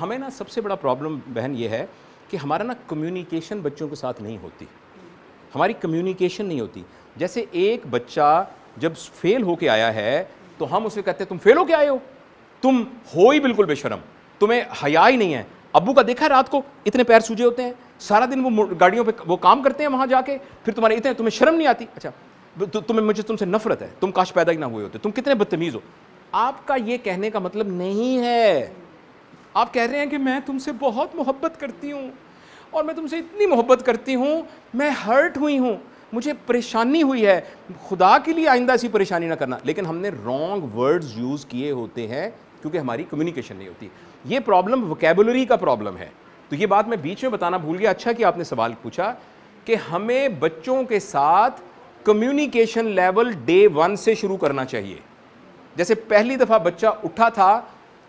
हमें ना सबसे बड़ा प्रॉब्लम बहन ये है कि हमारा ना कम्युनिकेशन बच्चों के साथ नहीं होती, हमारी कम्युनिकेशन नहीं होती। जैसे एक बच्चा जब फेल होके आया है तो हम उसे कहते हैं तुम फेल होके आए हो, तुम हो ही बिल्कुल बेशरम, तुम्हें हया ही नहीं है। अब्बू का देखा रात को इतने पैर सूजे होते हैं, सारा दिन वो गाड़ियों पे वो काम करते हैं वहां जाके, फिर तुम्हारे इतने, तुम्हें शर्म नहीं आती। अच्छा तुम्हें, मुझे तुमसे नफरत है, तुम काश पैदा ही ना हुए होते, तुम कितने बदतमीज हो। आपका ये कहने का मतलब नहीं है, आप कह रहे हैं कि मैं तुमसे बहुत मोहब्बत करती हूँ और मैं तुमसे इतनी मोहब्बत करती हूँ, मैं हर्ट हुई हूँ, मुझे परेशानी हुई है, खुदा के लिए आइंदा ऐसी परेशानी ना करना। लेकिन हमने रॉन्ग वर्ड्स यूज़ किए होते हैं क्योंकि हमारी कम्युनिकेशन नहीं होती। ये प्रॉब्लम वोकैबुलरी का प्रॉब्लम है। तो ये बात मैं बीच में बताना भूल गया, अच्छा कि आपने सवाल पूछा कि हमें बच्चों के साथ कम्युनिकेशन लेवल डे 1 से शुरू करना चाहिए। जैसे पहली दफ़ा बच्चा उठा था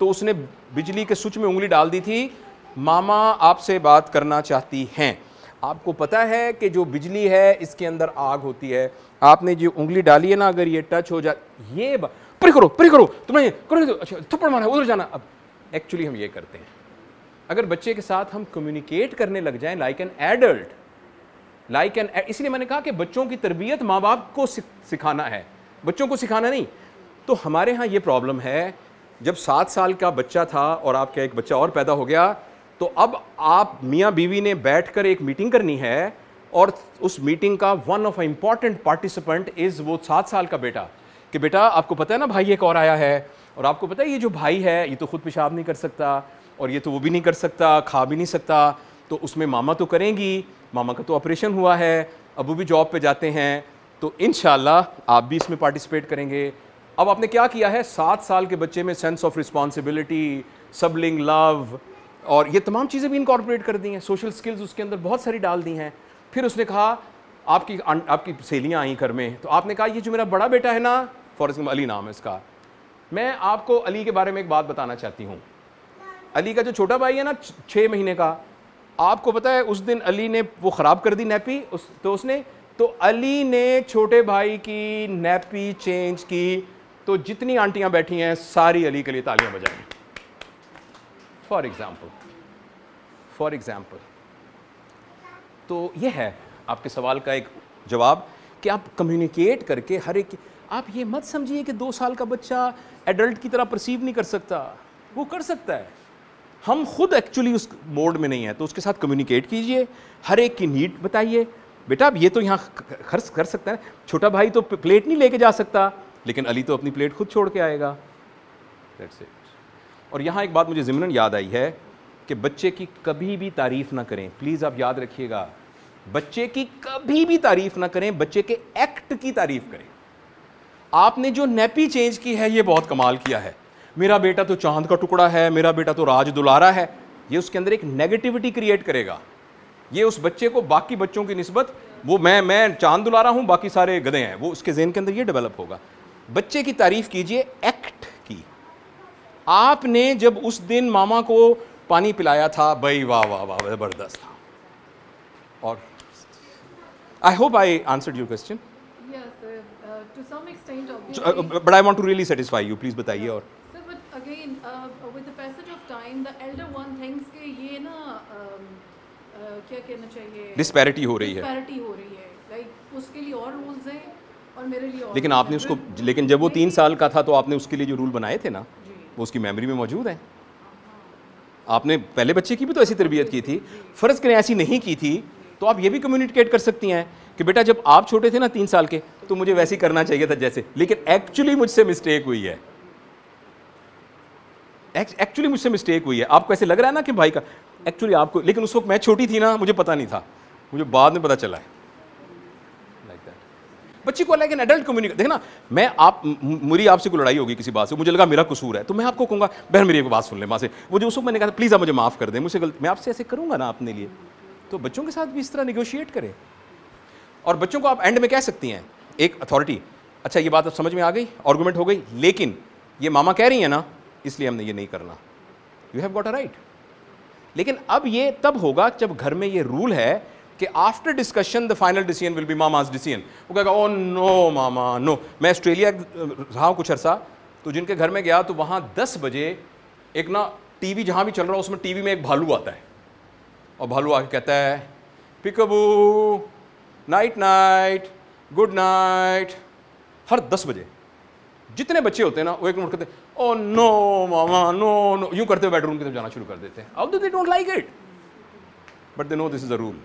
तो उसने बिजली के स्विच में उंगली डाल दी थी, मामा आपसे बात करना चाहती हैं। आपको पता है कि जो बिजली है इसके अंदर आग होती है, आपने जो उंगली डाली है ना, अगर ये टच हो जाए, ये परे करो तुम्हें करो, अच्छा थप्पड़ मारा उधर जाना। अब एक्चुअली हम ये करते हैं। अगर बच्चे के साथ हम कम्युनिकेट करने लग जाएं लाइक एन एडल्ट, इसलिए मैंने कहा कि बच्चों की तरबियत माँ बाप को सिखाना है, बच्चों को सिखाना नहीं। तो हमारे यहाँ ये प्रॉब्लम है, जब 7 साल का बच्चा था और आपका एक बच्चा और पैदा हो गया, तो अब आप मियाँ बीवी ने बैठकर एक मीटिंग करनी है और उस मीटिंग का one of important participant is वो 7 साल का बेटा, कि बेटा आपको पता है ना भाई एक और आया है, और आपको पता है ये जो भाई है ये तो खुद पेशाब नहीं कर सकता, और ये तो वो भी नहीं कर सकता, खा भी नहीं सकता, तो उसमें मामा तो करेंगी, मामा का तो ऑपरेशन हुआ है, अबू भी जॉब पे जाते हैं, तो इंशाल्लाह आप भी इसमें पार्टिसिपेट करेंगे। अब आपने क्या किया है, 7 साल के बच्चे में सेंस ऑफ रिस्पॉन्सिबिलिटी, सबलिंग लव और ये तमाम चीज़ें भी इनकॉर्पोरेट कर दी हैं, सोशल स्किल्स उसके अंदर बहुत सारी डाल दी हैं। फिर उसने कहा आपकी सहेलियाँ आई घर में, तो आपने कहा ये जो मेरा बड़ा बेटा है ना, फॉर एग्जाम्पल अली नाम है इसका, मैं आपको अली के बारे में एक बात बताना चाहती हूँ। अली का जो छोटा भाई है ना 6 महीने का, आपको पता है उस दिन अली ने वो ख़राब कर दी नैपी, तो अली ने छोटे भाई की नैपी चेंज की, तो जितनी आंटियां बैठी हैं सारी अली के लिए तालियां बजाएं। फॉर एग्जाम्पल तो ये है आपके सवाल का एक जवाब कि आप कम्युनिकेट करके हर एक, आप ये मत समझिए कि 2 साल का बच्चा एडल्ट की तरह परसीव नहीं कर सकता, वो कर सकता है। हम खुद एक्चुअली उस मोड में नहीं है, तो उसके साथ कम्युनिकेट कीजिए, हर एक की नीड बताइए, बेटा अब ये तो यहाँ खर्च कर सकता है, छोटा भाई तो प्लेट नहीं लेके जा सकता, लेकिन अली तो अपनी प्लेट खुद छोड़ के आएगा। That's it. और यहाँ एक बात मुझे ज़िम्नन याद आई है कि बच्चे की कभी भी तारीफ ना करें, प्लीज़ आप याद रखिएगा, बच्चे की कभी भी तारीफ ना करें, बच्चे के एक्ट की तारीफ करें। आपने जो नैपी चेंज की है ये बहुत कमाल किया है, मेरा बेटा तो चांद का टुकड़ा है, मेरा बेटा तो राज दुलारा है, ये उसके अंदर एक नेगेटिविटी क्रिएट करेगा। ये उस बच्चे को बाकी बच्चों की निस्बत, वो मैं चांद दुलारा हूं बाकी सारे गधे हैं, वो उसके ज़हन के अंदर ये डेवलप होगा। बच्चे की तारीफ कीजिए एक्ट की। आपने जब उस दिन मामा को पानी पिलाया था, भाई वाह वाह वाह जबरदस्त था। और I hope I answered your question. To some extent, obviously. But I want to really satisfy you. Please बताइए। और Sir, but again, with the passage of time, the elder one thinks कि ये ना क्या कहना चाहिए, डिस्पैरिटी हो रही है, डिस्पैरिटी हो रही है, लाइक उसके लिए और रूल्स हैं और मेरे लिए और। लेकिन आपने उसको, लेकिन जब वो 3 साल का था तो आपने उसके लिए जो रूल बनाए थे ना, वो उसकी मेमोरी में मौजूद है। आपने पहले बच्चे की भी तो ऐसी तरबियत की थी, फ़र्ज़ करें ऐसी नहीं की थी, तो आप ये भी कम्युनिकेट कर सकती हैं कि बेटा जब आप छोटे थे ना 3 साल के, तो मुझे वैसे ही करना चाहिए था जैसे, लेकिन एक्चुअली मुझसे मिस्टेक हुई है, एक्चुअली मुझसे मिस्टेक हुई है। आपको ऐसे लग रहा है ना कि भाई का, एक्चुअली आपको, लेकिन उस वक्त मैं छोटी थी ना, मुझे पता नहीं था, मुझे बाद में पता चला है। लाइक दैट बच्ची को लाइक एन एडल्ट कम्युनिकेट। देखना, मैं मेरी आपसे कोई लड़ाई होगी किसी बात से, मुझे लगा मेरा कसूर है, तो मैं आपको कहूँगा बहन मेरी एक बात सुन ले माँ से, वो जो उस वक्त मैंने कहा प्लीज़ आप मुझे माफ़ कर दें, मुझसे गलती, मैं आपसे ऐसे करूँगा ना अपने लिए, तो बच्चों के साथ भी इस तरह निगोशिएट करें। और बच्चों को आप एंड में कह सकती हैं, एक अथॉरिटी, अच्छा ये बात अब समझ में आ गई, आर्गूमेंट हो गई, लेकिन ये मामा कह रही है ना, इसलिए हमने ये नहीं करना, you have got a right. लेकिन अब ये तब होगा जब घर में ये रूल है कि after discussion the final decision will be mama's decision. वो कहेगा ओ नो मामा नो। मैं ऑस्ट्रेलिया रहा हूँ कुछ अर्सा, तो जिनके घर में गया तो वहाँ 10 बजे एक ना टीवी जहाँ भी चल रहा हो उसमें टीवी में एक भालू आता है और भालू आके कहता है peekaboo night night good night. हर 10 बजे जितने बच्चे होते हैं ना वो एक मिनट कहते हैं ओ नो मामा नो नो, यूं करते हुए बेडरूम की तरफ जाना शुरू कर देते हैं। How do they don't like it, but they know this is a rule.